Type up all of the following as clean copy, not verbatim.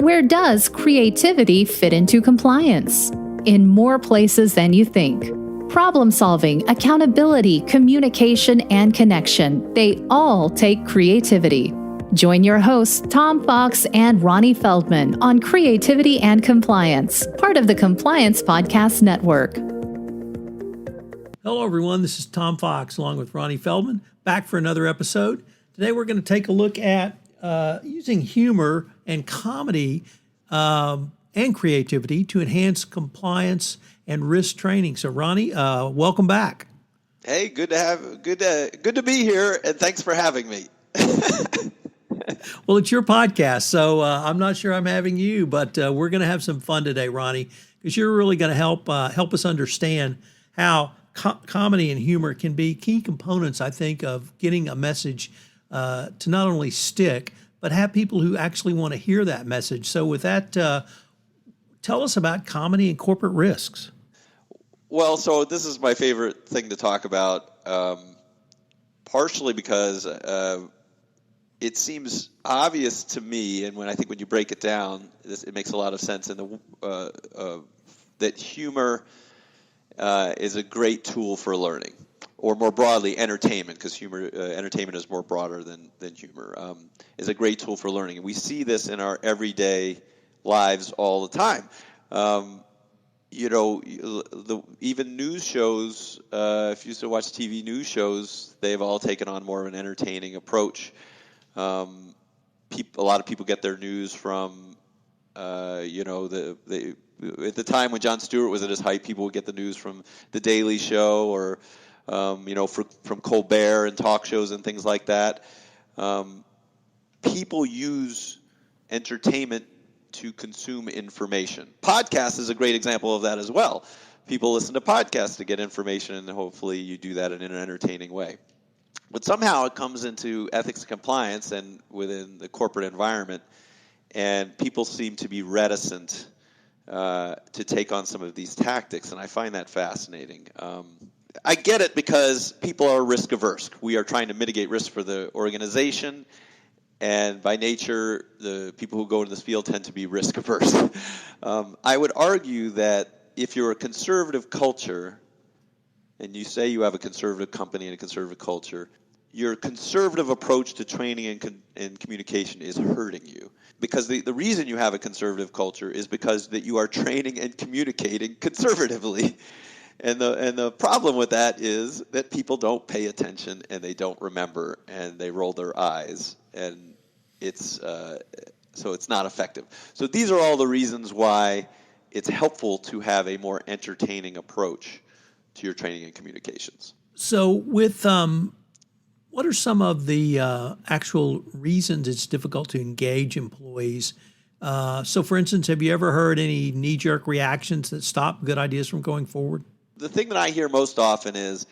Where does creativity fit into compliance? In more places than you think. Problem solving, accountability, communication, and connection, they all take creativity. Join your hosts, Tom Fox and Ronnie Feldman, on Creativity and Compliance, part of the Compliance Podcast Network. Hello, everyone. This is Tom Fox, along with Ronnie Feldman, back for another episode. Today, we're going to take a look at using humor and comedy and creativity to enhance compliance and risk training. So, Ronnie, welcome back. Hey, good to be here, and thanks for having me. Well, it's your podcast, so I'm not sure I'm having you, but we're going to have some fun today, Ronnie, because you're really going to help us understand how comedy and humor can be key components, I think, of getting a message to not only stick, but have people who actually want to hear that message. So with that, tell us about comedy and corporate risks. Well, so this is my favorite thing to talk about, partially because it seems obvious to me, and when you break it down, it makes a lot of sense. In that humor is a great tool for learning, or more broadly, entertainment, because entertainment is more broader than humor, is a great tool for learning, and we see this in our everyday lives all the time. Even news shows, if you used to watch TV news shows, they've all taken on more of an entertaining approach. A lot of people get their news from, at the time when Jon Stewart was at his height, people would get the news from The Daily Show or, from Colbert and talk shows and things like that. People use entertainment to consume information. Podcasts is a great example of that as well. People listen to podcasts to get information, and hopefully you do that in an entertaining way. But somehow it comes into ethics and compliance and within the corporate environment, and people seem to be reticent to take on some of these tactics, and I find that fascinating. I get it because people are risk averse. We are trying to mitigate risk for the organization, and by nature, the people who go into this field tend to be risk averse. I would argue that if you're a conservative culture, and you say you have a conservative company and a conservative culture, your conservative approach to training and communication is hurting you. Because the reason you have a conservative culture is because that you are training and communicating conservatively. And the problem with that is that people don't pay attention and they don't remember and they roll their eyes, and so it's not effective. So these are all the reasons why it's helpful to have a more entertaining approach to your training and communications. So with what are some of the actual reasons it's difficult to engage employees? So for instance, have you ever heard any knee-jerk reactions that stop good ideas from going forward? The thing that I hear most often is,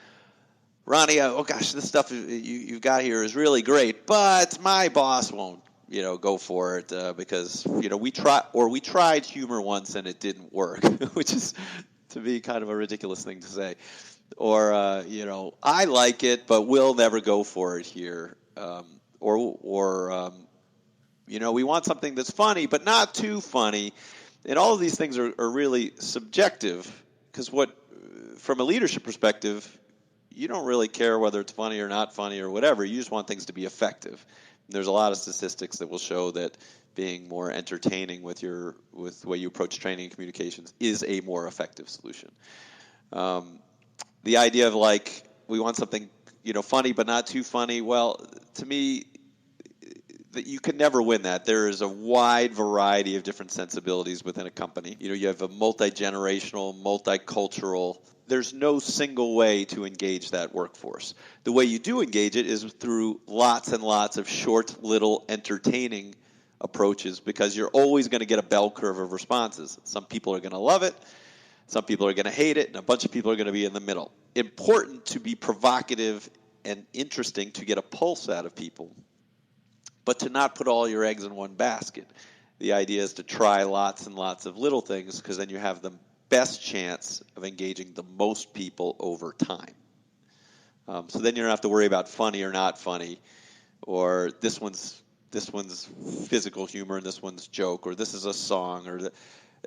Ronnie, oh gosh, this stuff you've got here is really great, but my boss won't, go for it because, we tried humor once and it didn't work, which is, to me, kind of a ridiculous thing to say. Or, I like it, but we'll never go for it here. We want something that's funny, but not too funny. And all of these things are really subjective, because from a leadership perspective, you don't really care whether it's funny or not funny or whatever. You just want things to be effective. And there's a lot of statistics that will show that being more entertaining with the way you approach training and communications is a more effective solution. The idea of we want something funny but not too funny. Well, to me, that you can never win that. There is a wide variety of different sensibilities within a company. You have a multi-generational, multicultural. There's no single way to engage that workforce. The way you do engage it is through lots and lots of short, little, entertaining approaches, because you're always going to get a bell curve of responses. Some people are going to love it, some people are going to hate it, and a bunch of people are going to be in the middle. Important to be provocative and interesting to get a pulse out of people, but to not put all your eggs in one basket. The idea is to try lots and lots of little things, because then you have the best chance of engaging the most people over time. So then you don't have to worry about funny or not funny, or this one's this one's physical humor and this one's joke, or this is a song, or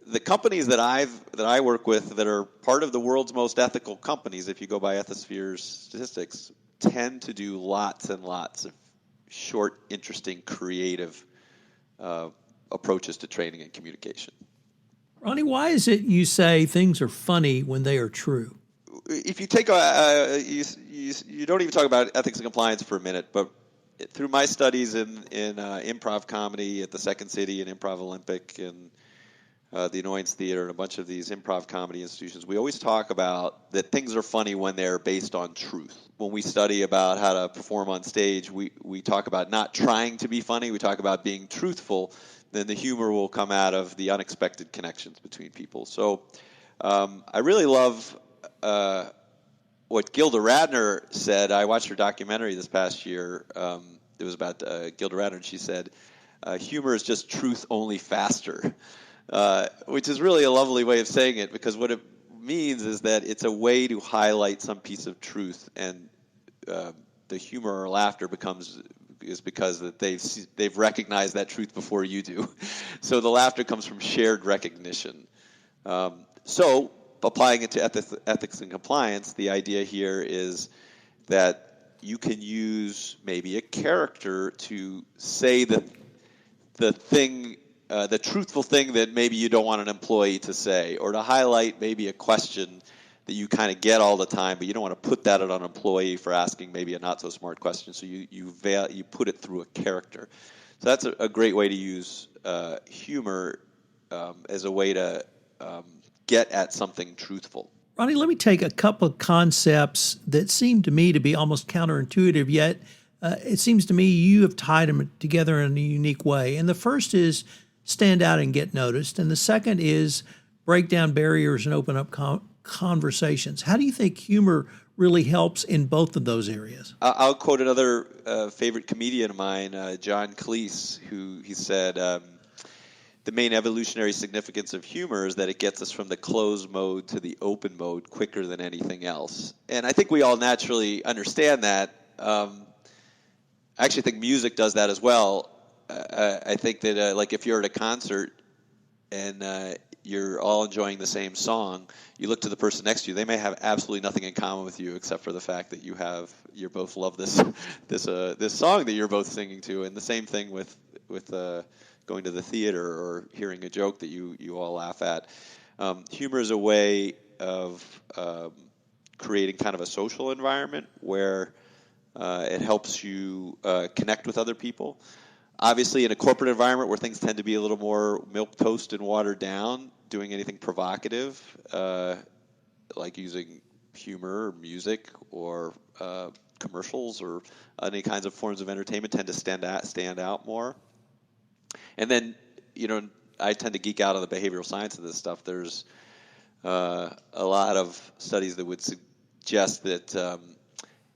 the companies that I work with that are part of the world's most ethical companies, if you go by Ethisphere's statistics, tend to do lots and lots of short, interesting, creative approaches to training and communication. Ronnie, why is it you say things are funny when they are true? If you take you don't even talk about ethics and compliance for a minute, but through my studies in improv comedy at the Second City and Improv Olympic and the Annoyance Theater and a bunch of these improv comedy institutions, we always talk about that things are funny when they're based on truth. When we study about how to perform on stage, we talk about not trying to be funny, we talk about being truthful, then the humor will come out of the unexpected connections between people. So I really love what Gilda Radner said. I watched her documentary this past year. It was about Gilda Radner, and she said, humor is just truth only faster. Which is really a lovely way of saying it, because what it means is that it's a way to highlight some piece of truth, and the humor or laughter is because that they've recognized that truth before you do. So the laughter comes from shared recognition. So applying it to ethics and compliance, the idea here is that you can use maybe a character to say the thing. The truthful thing that maybe you don't want an employee to say, or to highlight maybe a question that you kind of get all the time, but you don't want to put that on an employee for asking maybe a not so smart question. So you put it through a character. So that's a great way to use humor as a way to get at something truthful. Ronnie, let me take a couple of concepts that seem to me to be almost counterintuitive, yet it seems to me you have tied them together in a unique way. And the first is stand out and get noticed. And the second is break down barriers and open up conversations. How do you think humor really helps in both of those areas? I'll quote another favorite comedian of mine, John Cleese, who he said, the main evolutionary significance of humor is that it gets us from the closed mode to the open mode quicker than anything else. And I think we all naturally understand that. I actually think music does that as well. I think that like if you're at a concert and you're all enjoying the same song, you look to the person next to you. They may have absolutely nothing in common with you except for the fact that you both love this song that you're both singing to. And the same thing with going to the theater or hearing a joke that you all laugh at. Humor is a way of creating kind of a social environment where it helps you connect with other people. Obviously, in a corporate environment where things tend to be a little more milquetoast and watered down, doing anything provocative, like using humor or music or commercials or any kinds of forms of entertainment, tend to stand out more. And then, I tend to geek out on the behavioral science of this stuff. There's a lot of studies that would suggest that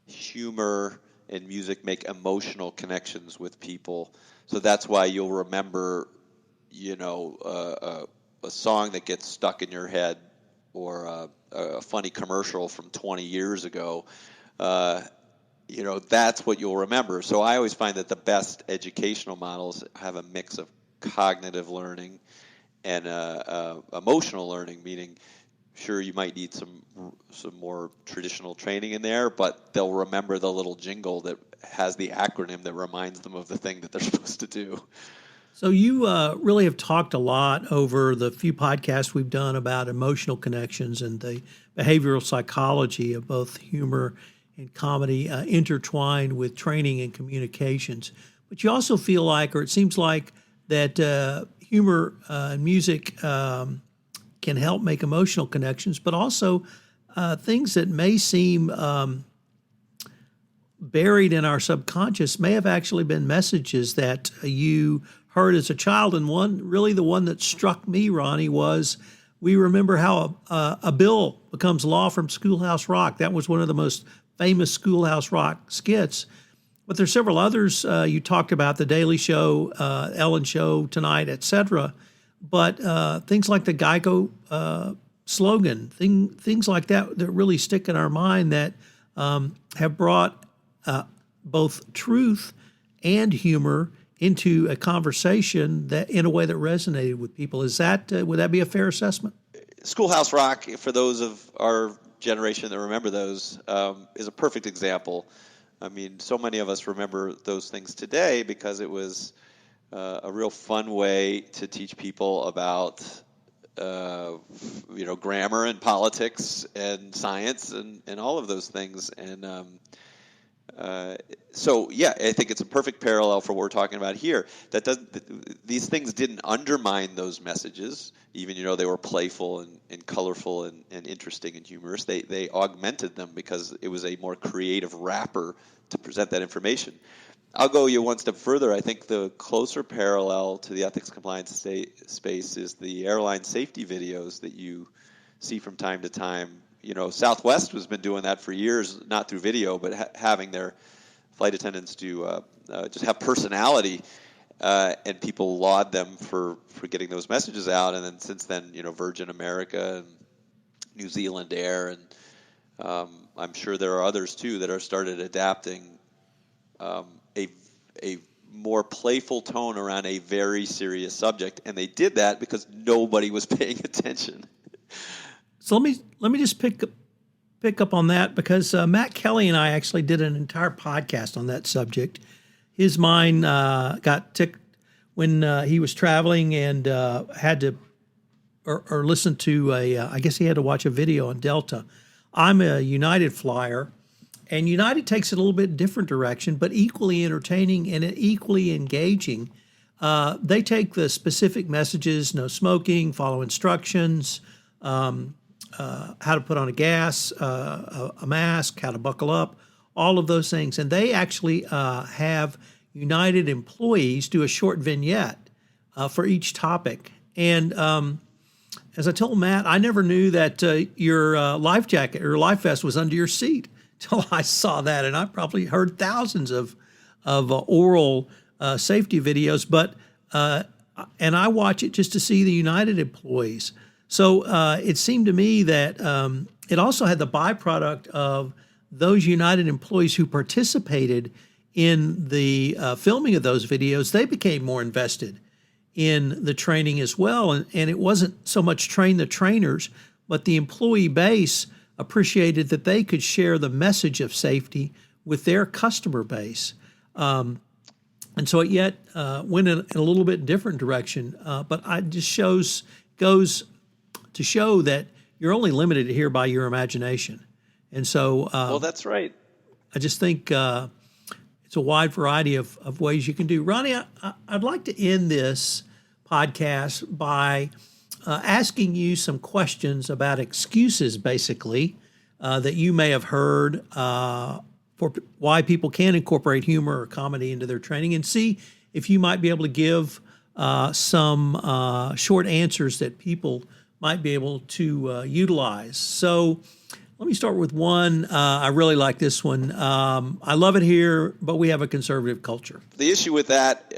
humor and music make emotional connections with people. So that's why you'll remember, a song that gets stuck in your head or a funny commercial from 20 years ago. That's what you'll remember. So I always find that the best educational models have a mix of cognitive learning and emotional learning, meaning sure, you might need some more traditional training in there, but they'll remember the little jingle that has the acronym that reminds them of the thing that they're supposed to do. So you really have talked a lot over the few podcasts we've done about emotional connections and the behavioral psychology of both humor and comedy intertwined with training and communications. But you also feel like, or it seems like, that humor and music can help make emotional connections, but also things that may seem buried in our subconscious may have actually been messages that you heard as a child. And the one that struck me, Ronnie, was we remember how a bill becomes law from Schoolhouse Rock. That was one of the most famous Schoolhouse Rock skits. But there's several others. You talked about The Daily Show, Ellen Show, Tonight, etc. But things like the Geico slogan, things like that really stick in our mind that have brought both truth and humor into a conversation that in a way that resonated with people. Is that would that be a fair assessment? Schoolhouse Rock, for those of our generation that remember those, is a perfect example. I mean, so many of us remember those things today because it was a real fun way to teach people about grammar and politics and science and all of those things. And so, yeah, I think it's a perfect parallel for what we're talking about here. These things didn't undermine those messages, even they were playful and colorful and interesting and humorous. They augmented them because it was a more creative wrapper to present that information. I'll go you one step further. I think the closer parallel to the ethics compliance space is the airline safety videos that you see from time to time. Southwest has been doing that for years, not through video, but having their flight attendants just have personality, and people laud them for getting those messages out. And then since then, Virgin America and New Zealand Air, and I'm sure there are others too that are started adapting a more playful tone around a very serious subject, and they did that because nobody was paying attention. So let me just pick up on that because Matt Kelly and I actually did an entire podcast on that subject. His mind got ticked when he was traveling and had to or listen to I guess he had to watch a video on Delta. I'm a United flyer, and United takes it a little bit different direction, but equally entertaining and equally engaging. They take the specific messages: no smoking, follow instructions. How to put on a mask, how to buckle up, all of those things. And they actually have United employees do a short vignette for each topic. And as I told Matt, I never knew that your life jacket or life vest was under your seat till I saw that. And I probably heard thousands of oral safety videos, and I watch it just to see the United employees. So it seemed to me that it also had the byproduct of those United employees who participated in the filming of those videos. They became more invested in the training as well. And it wasn't so much train the trainers, but the employee base appreciated that they could share the message of safety with their customer base. And so it yet went in a little bit different direction. But it just goes to show that you're only limited here by your imagination. And so well, that's right. I just think it's a wide variety of ways you can do. Ronnie, I'd like to end this podcast by asking you some questions about excuses, basically, that you may have heard for why people can incorporate humor or comedy into their training, and see if you might be able to give some short answers that people might be able to utilize. So let me start with one. I really like this one. I love it here, but we have a conservative culture. The issue with that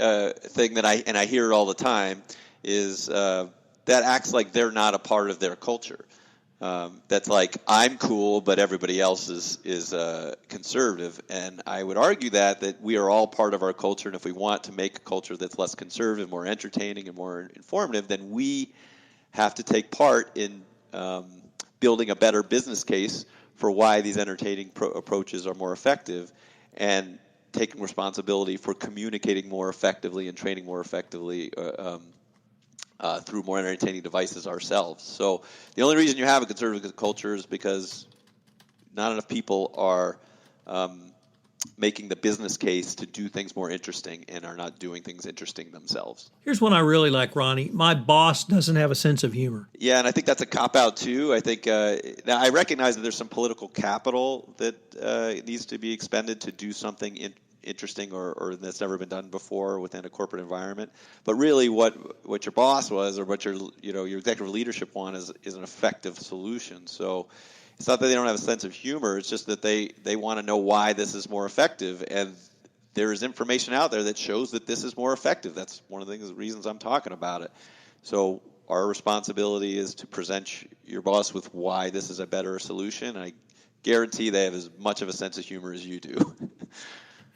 thing that I hear it all the time is that acts like they're not a part of their culture. That's like, I'm cool, but everybody else is conservative. And I would argue that we are all part of our culture, and if we want to make a culture that's less conservative, more entertaining, and more informative, then we have to take part in building a better business case for why these entertaining approaches are more effective, and taking responsibility for communicating more effectively and training more effectively through more entertaining devices ourselves. So the only reason you have a conservative culture is because not enough people are making the business case to do things more interesting and are not doing things interesting themselves. Here's one I really like, Ronnie. My boss doesn't have a sense of humor. Yeah, and I think that's a cop-out too. I think now I recognize that there's some political capital that needs to be expended to do something interesting or that's never been done before within a corporate environment. But really what your boss was, or what your executive leadership want is an effective solution. So it's not that they don't have a sense of humor. It's just that they want to know why this is more effective. And there is information out there that shows that this is more effective. That's one of the reasons I'm talking about it. So our responsibility is to present your boss with why this is a better solution. And I guarantee they have as much of a sense of humor as you do.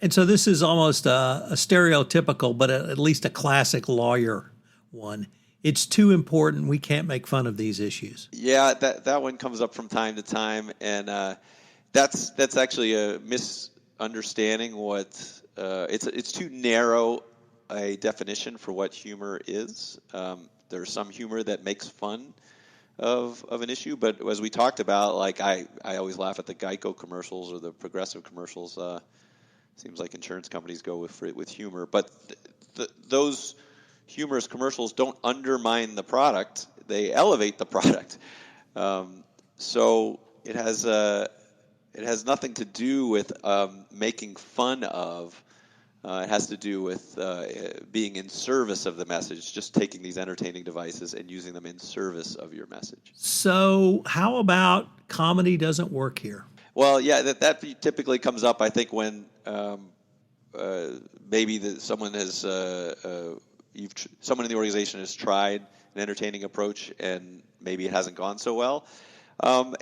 And so this is almost a stereotypical, but at least a classic lawyer one. It's too important. We can't make fun of these issues. Yeah, that one comes up from time to time, and that's actually a misunderstanding. It's too narrow a definition for what humor is. There's some humor that makes fun of an issue, but as we talked about, like I always laugh at the Geico commercials or the Progressive commercials. Seems like insurance companies go with humor, but those humorous commercials don't undermine the product; they elevate the product. So it has nothing to do with making fun of. It has to do with being in service of the message, just taking these entertaining devices and using them in service of your message. So how about comedy doesn't work here? Well, yeah, that typically comes up, I think, when maybe someone in the organization has tried an entertaining approach and maybe it hasn't gone so well. So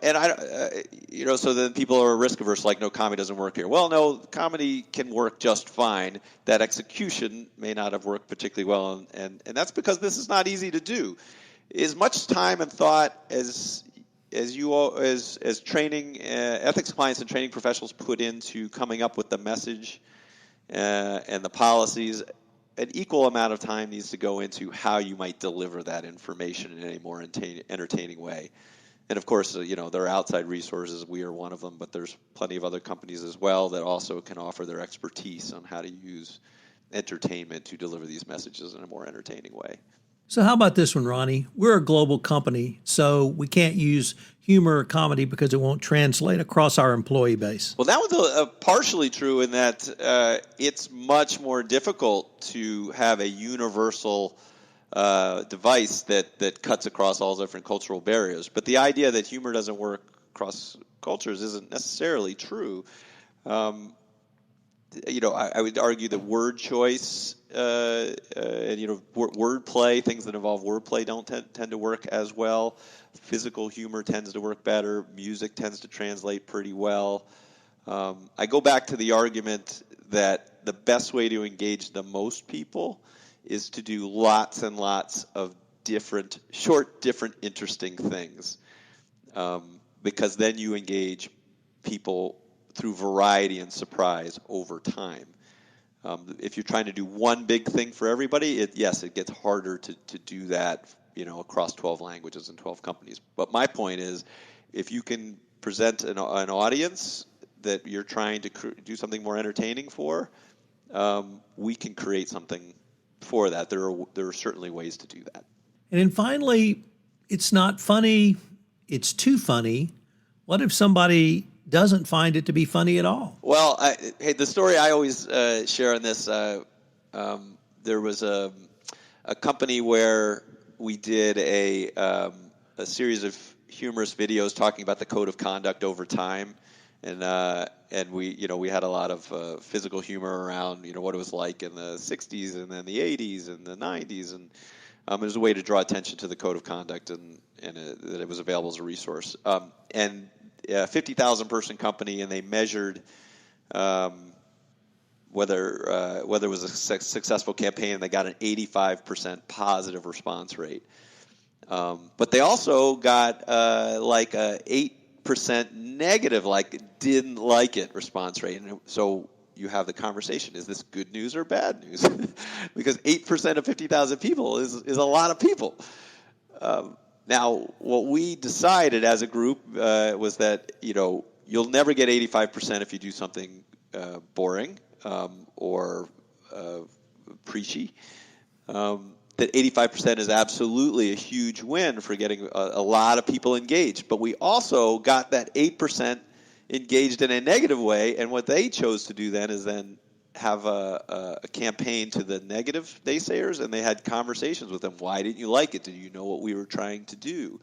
then people are risk averse, like, no, comedy doesn't work here. Well, no, comedy can work just fine. That execution may not have worked particularly well, and that's because this is not easy to do. As much time and thought as training ethics clients and training professionals put into coming up with the message and the policies, an equal amount of time needs to go into how you might deliver that information in a more entertaining way. And of course, there are outside resources. We are one of them, but there's plenty of other companies as well that also can offer their expertise on how to use entertainment to deliver these messages in a more entertaining way. So how about this one, Ronnie? We're a global company, so we can't use humor or comedy because it won't translate across our employee base. Well, that was partially true in that it's much more difficult to have a universal device that cuts across all different cultural barriers. But the idea that humor doesn't work across cultures isn't necessarily true. I would argue that word choice and wordplay, things that involve wordplay, don't tend to work as well. Physical humor tends to work better. Music tends to translate pretty well. I go back to the argument that the best way to engage the most people is to do lots and lots of different, interesting things, because then you engage people through variety and surprise over time. If you're trying to do one big thing for everybody, it gets harder to do that, across 12 languages and 12 companies. But my point is, if you can present an audience that you're trying to do something more entertaining for, we can create something for that. There are certainly ways to do that. And then finally, it's not funny, it's too funny. What if somebody doesn't find it to be funny at all? Well, the story I always share on this, there was a company where we did a series of humorous videos talking about the code of conduct over time. And we had a lot of physical humor around what it was like in the 60s and then the 80s and the 90s, and it was a way to draw attention to the code of conduct and that it was available as a resource. And a 50,000 person company, and they measured whether it was a successful campaign. They got an 85% positive response rate, but they also got like a 8% negative, like didn't like it response rate. And so you have the conversation: is this good news or bad news? Because 8% of 50,000 people is a lot of people. Now, what we decided as a group was that you'll never get 85% if you do something boring or preachy. That 85% is absolutely a huge win for getting a lot of people engaged. But we also got that 8% engaged in a negative way, and what they chose to do then is have a campaign to the negative naysayers, and they had conversations with them. Why didn't you like it? Did you know what we were trying to do?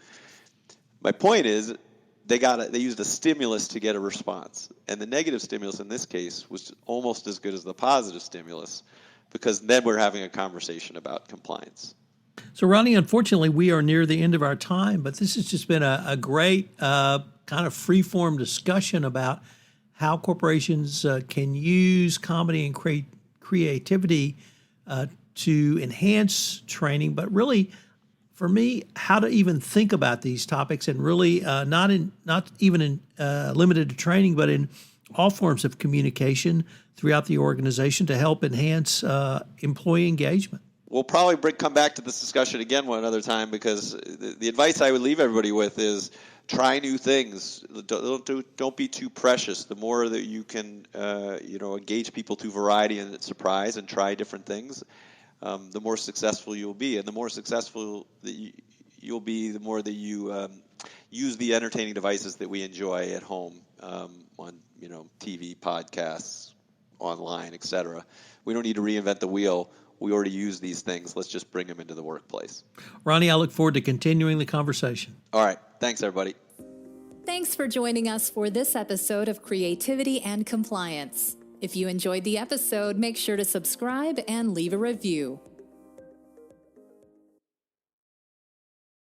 My point is, they used a stimulus to get a response, and the negative stimulus in this case was almost as good as the positive stimulus, because then we're having a conversation about compliance. So, Ronnie, unfortunately, we are near the end of our time, but this has just been a great kind of free-form discussion about how corporations can use comedy and creativity to enhance training, but really, for me, how to even think about these topics, and really not even limited to training, but in all forms of communication throughout the organization to help enhance employee engagement. We'll probably come back to this discussion again one other time, because the advice I would leave everybody with is try new things. Don't be too precious. The more that you can engage people through variety and surprise and try different things, the more successful you'll be. And the more successful that you'll be, the more that you use the entertaining devices that we enjoy at home, on TV, podcasts, online, etc. We don't need to reinvent the wheel. We already use these things. Let's just bring them into the workplace. Ronnie, I look forward to continuing the conversation. All right. Thanks, everybody. Thanks for joining us for this episode of Creativity and Compliance. If you enjoyed the episode, make sure to subscribe and leave a review.